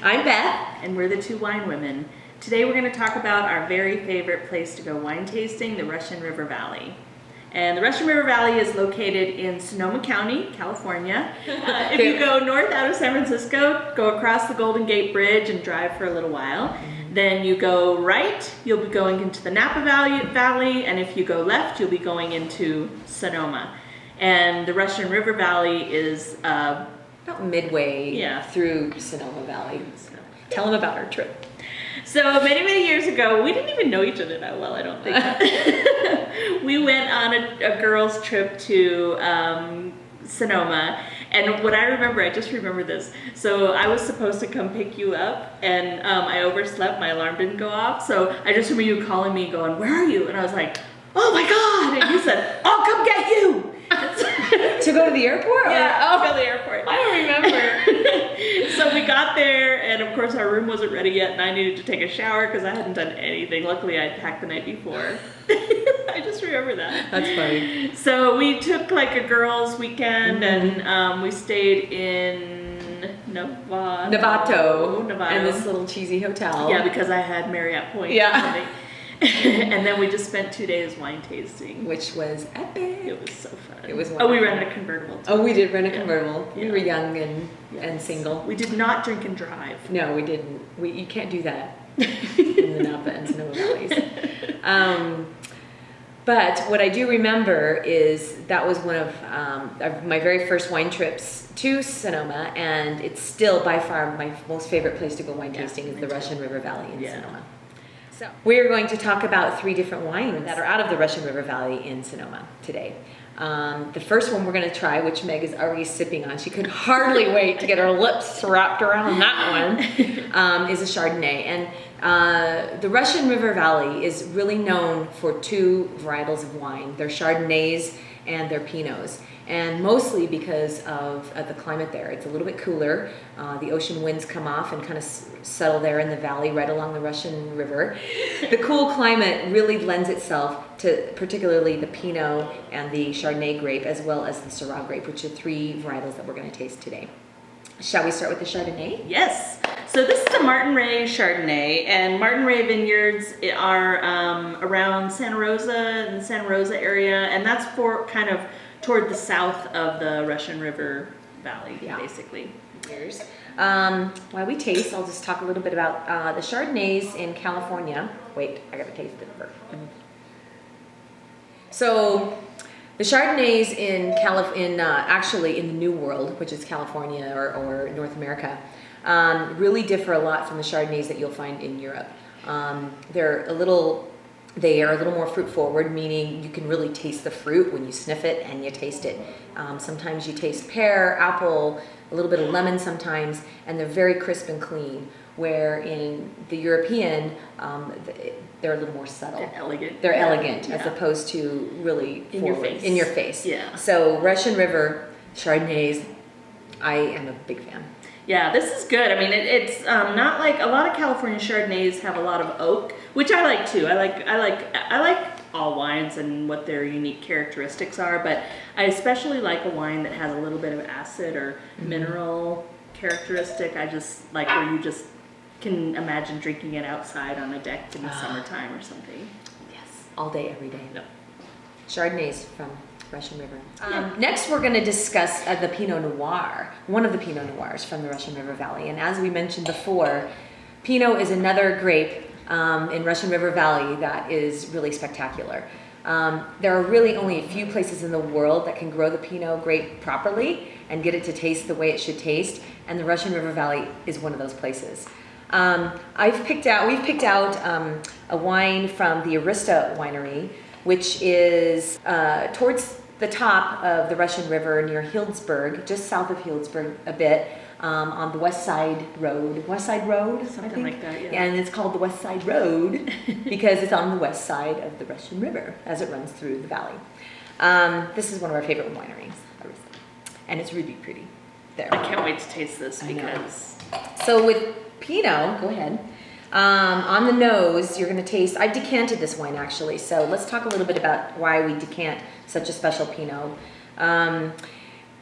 I'm Beth. And we're the two wine women. Today we're going to talk about our very favorite place to go wine tasting, the Russian River Valley. And the Russian River Valley is located in Sonoma County, California. If you go north out of San Francisco, go across the Golden Gate Bridge and drive for a little while. Then you go right, you'll be going into the Napa Valley, and if you go left, you'll be going into Sonoma. And the Russian River Valley is About midway through Sonoma Valley. Tell them about our trip. So many years ago, we didn't even know each other that well, I don't think. We went on a girls' trip to Sonoma, and what I remember, I just remember this. So I was supposed to come pick you up, and I overslept, my alarm didn't go off, so I just remember you calling me going, "Where are you?" And I was like, "Oh my God!" And you said, "I'll come get you!" To go to the airport? Yeah, to go to the airport. I don't remember. So we got there, and of course our room wasn't ready yet, and I needed to take a shower because I hadn't done anything. Luckily, I'd packed the night before. I just remember that. That's funny. So we took like a girls' weekend, and we stayed in Novato. And this little cheesy hotel. Yeah, because I had Marriott points. Yeah. And then we just spent 2 days wine tasting. Which was epic. It was so fun. It was wonderful. Oh, we rented a convertible too. Oh, we did rent a convertible. Yeah. We were young and single. We did not drink and drive. No, we didn't. You can't do that in the Napa and Sonoma Valleys. But what I do remember is that was one of my very first wine trips to Sonoma, and it's still by far my most favorite place to go wine tasting is the Russian River Valley in Sonoma. So we're going to talk about 3 different wines that are out of the Russian River Valley in Sonoma today. The first one we're going to try, which Meg is already sipping on, she could hardly wait to get her lips wrapped around that one, is a Chardonnay. And the Russian River Valley is really known for 2 varietals of wine. They're Chardonnays and they're Pinots. And mostly because of the climate there. It's a little bit cooler. The ocean winds come off and kind of settle there in the valley right along the Russian River. The cool climate really lends itself to particularly the Pinot and the Chardonnay grape, as well as the Syrah grape, which are 3 varietals that we're going to taste today. Shall we start with the Chardonnay? Yes. So this is a Martin Ray Chardonnay, and Martin Ray vineyards are around Santa Rosa and the Santa Rosa area, and that's for kind of toward the south of the Russian River Valley, basically. While we taste, I'll just talk a little bit about the Chardonnays in California. Wait, I gotta taste it first. So the Chardonnays actually in the New World, which is California or North America, really differ a lot from the Chardonnays that you'll find in Europe. They are a little more fruit forward, meaning you can really taste the fruit when you sniff it and you taste it. Sometimes you taste pear, apple, a little bit of lemon sometimes, and they're very crisp and clean. Where in the European, they're a little more subtle. They're elegant. They're elegant as opposed to really in your face. In your face. Yeah. So Russian River Chardonnays, I am a big fan. Yeah, this is good. I mean, it's not like a lot of California Chardonnays have a lot of oak, which I like too. I like all wines and what their unique characteristics are, but I especially like a wine that has a little bit of acid or mineral characteristic. I just like where you just can imagine drinking it outside on a deck in the summertime or something. Yes, all day, every day. No. Chardonnays from Russian River. Next, we're going to discuss the Pinot Noir, one of the Pinot Noirs from the Russian River Valley. And as we mentioned before, Pinot is another grape in Russian River Valley that is really spectacular. There are really only a few places in the world that can grow the Pinot grape properly and get it to taste the way it should taste, and the Russian River Valley is one of those places. We've picked out a wine from the Arista winery, which is towards the top of the Russian River near Healdsburg, just south of Healdsburg a bit, on the West Side Road, Something like that, yeah. And it's called the West Side Road because it's on the west side of the Russian River as it runs through the valley. This is one of our favorite wineries, and it's really pretty there. I can't wait to taste this because... So with Pinot, go ahead. On the nose, you're going to taste, I decanted this wine actually, so let's talk a little bit about why we decant such a special Pinot.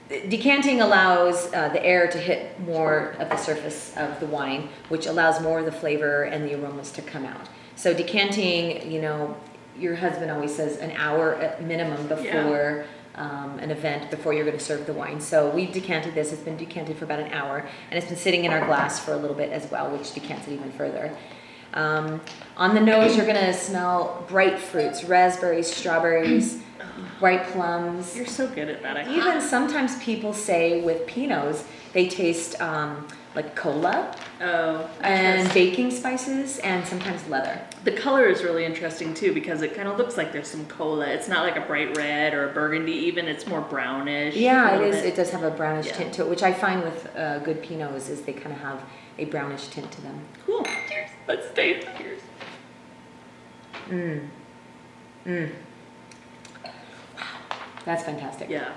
decanting allows the air to hit more of the surface of the wine, which allows more of the flavor and the aromas to come out. So decanting, you know, your husband always says an hour at minimum before an event, before you're going to serve the wine. So we've decanted this. It's been decanted for about an hour, and it's been sitting in our glass for a little bit as well, which decants it even further. On the nose, you're going to smell bright fruits, raspberries, strawberries, bright plums. You're so good at that. Even sometimes people say with Pinots, they taste like cola and baking spices and sometimes leather. The color is really interesting too because it kind of looks like there's some cola. It's not like a bright red or a burgundy even. It's more brownish. Yeah, it is. It does have a brownish tint to it, which I find with good Pinots is they kind of have a brownish tint to them. Cool. Cheers. Let's taste. Cheers. Wow, that's fantastic. Yeah.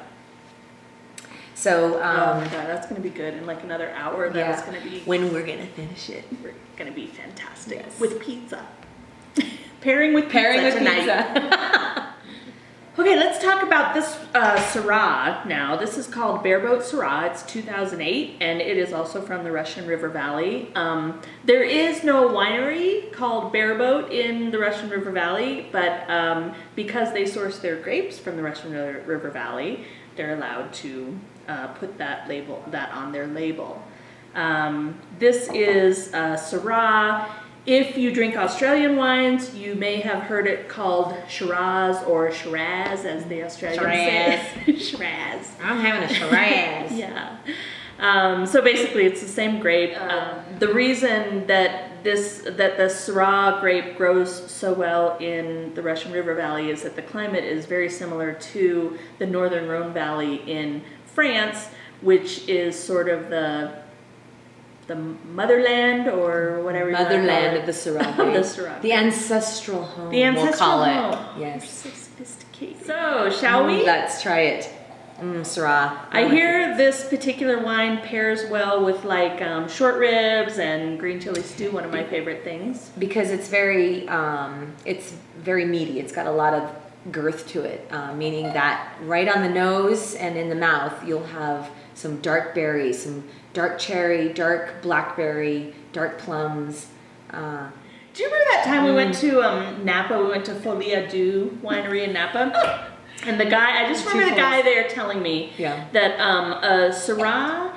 So, oh my God, that's gonna be good. In like another hour, that's gonna be. When we're gonna finish it, we're gonna be fantastic. Yes. With pizza. Pairing with pizza. Okay, let's talk about this Syrah now. This is called Bareboat Syrah. It's 2008, and it is also from the Russian River Valley. There is no winery called Bareboat in the Russian River Valley, but because they source their grapes from the Russian River Valley, they're allowed to put that on their label. This is Syrah. If you drink Australian wines, you may have heard it called Shiraz or Shiraz, as the Australians say. Shiraz. I'm having a Shiraz. Yeah. So basically, it's the same grape. The reason that the Syrah grape grows so well in the Russian River Valley is that the climate is very similar to the northern Rhone Valley in France, which is sort of the motherland or whatever. Motherland of the Syrah grape. The Syrah. The ancestral home. The ancestral we'll call home. it. Yes. You're so sophisticated. So, shall we? Let's try it. Syrah. I hear this particular wine pairs well with like short ribs and green chili stew, one of my favorite things. Because it's very meaty. It's got a lot of girth to it, meaning that right on the nose and in the mouth, you'll have some dark berries, some dark cherry, dark blackberry, dark plums. Do you remember that time we went to Napa? We went to Folia Du Winery in Napa. And the guy, I just remember the guy there telling me that a Syrah,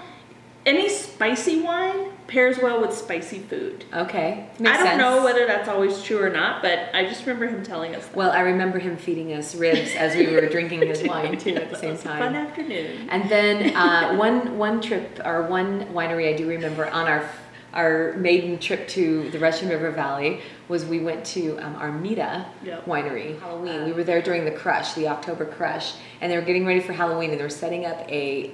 any spicy wine pairs well with spicy food. Okay. I don't know whether that's always true or not, but I just remember him telling us that. Well, I remember him feeding us ribs as we were drinking his wine too at the same time. Fun afternoon. And then one trip, or one winery I do remember on our maiden trip to the Russian River Valley was we went to Armida Winery. Halloween. We were there during the October Crush, and they were getting ready for Halloween, and they were setting up a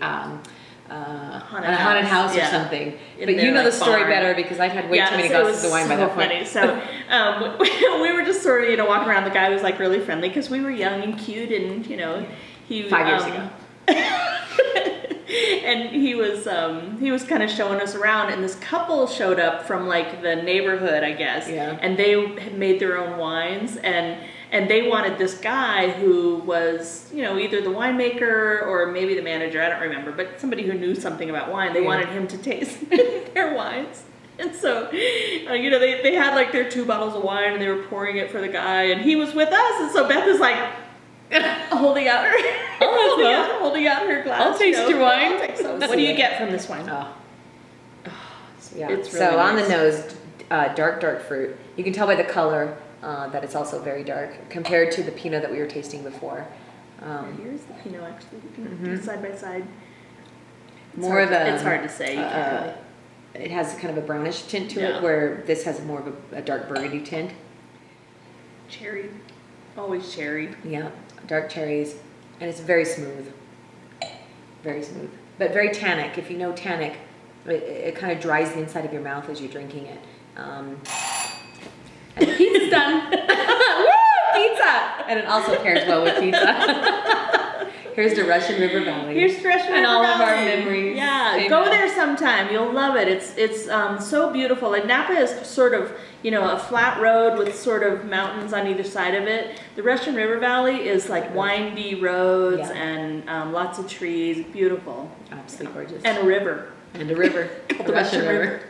haunted house or something. But you know the story better because I'd had way too many glasses of wine by that point. So we were just sort of walking around. The guy was like really friendly because we were young and cute, and he 5 years ago. And he was kind of showing us around, and this couple showed up from like the neighborhood, I guess, and they had made their own wines, and they wanted this guy who was, either the winemaker or maybe the manager, I don't remember, but somebody who knew something about wine. They wanted him to taste their wines. And so, they had like their 2 bottles of wine, and they were pouring it for the guy, and he was with us, and so Beth is like holding out her glass. I'll taste your wine. What do you get from this wine? It's really so on the nose, dark fruit. You can tell by the color that it's also very dark compared to the Pinot that we were tasting before. Here's the Pinot actually. We can do side by side. It's hard to say. It has kind of a brownish tint to it, where this has more of a dark burgundy tint. Cherry. Always cherry. Yeah, dark cherries. And it's very smooth. Very smooth. But very tannic. If you know tannic, it kind of dries the inside of your mouth as you're drinking it. And the pizza's done. Woo! Pizza! And it also pairs well with pizza. Here's the Russian River Valley. Here's the Russian River And all of our Valley. memories. Yeah, Amen. go there sometime. You'll love it. It's so beautiful. And Napa is sort of, you know, a flat road with sort of mountains on either side of it. The Russian River Valley is like windy roads Yeah. and lots of trees. Beautiful. Absolutely gorgeous. And a river. And a river. Called The Russian River.